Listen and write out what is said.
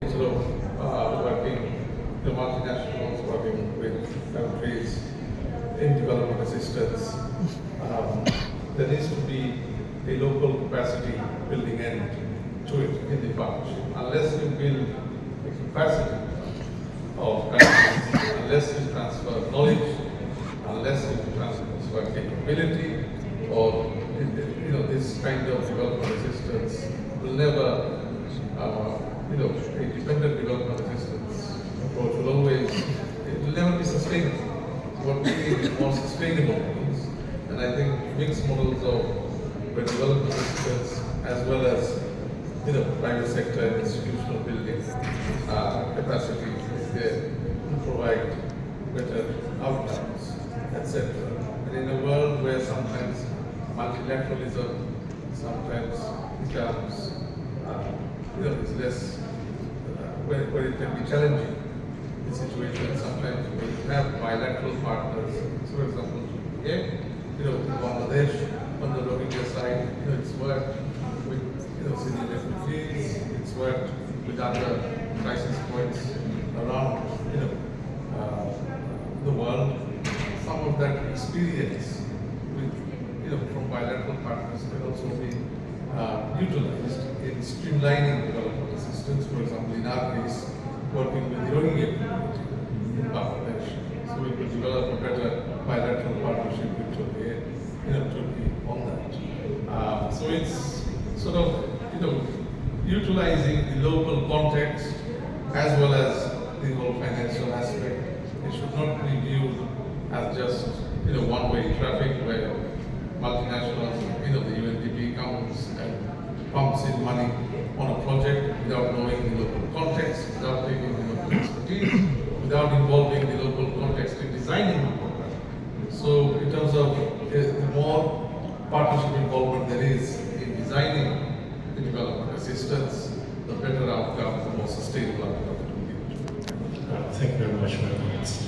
sort of working, the multinationals working with countries in development assistance. There needs to be a local capacity building end to it in the partnership. Unless you build a capacity of countries, unless you transfer knowledge, unless you transfer capability, or this kind of development assistance will never, a dependent development assistance approach will always, it will never be sustainable. What we need is more sustainable models, and I think mixed models of where development assistance as well as private sector and institutional building capacity is there to provide better outcomes, etc. And in a world where sometimes multilateralism sometimes becomes is less where it can be challenging the situation. Sometimes we have bilateral partners. So, for example, Bangladesh on the Rohingya side, it's worked with Syrian refugees, it's worked with other crisis points around the world. Some of that experience with from bilateral partners can also be utilized in streamlining development assistance. For example, in our case, working with the Rohingya community in Bangladesh, so we could develop a better bilateral partnership with Turkey, on that. So it's sort of utilizing the local context as well as the whole financial aspect. It should not be viewed as just one-way traffic where multinationals, the UNDP comes and pumps in money on a project without knowing the local context, without taking the local expertise, without involving the local context in designing the program. So in terms of the more partnership involvement there is in designing the development assistance, the better outcome, the more sustainable outcome it will be. Thank you very much for your comments.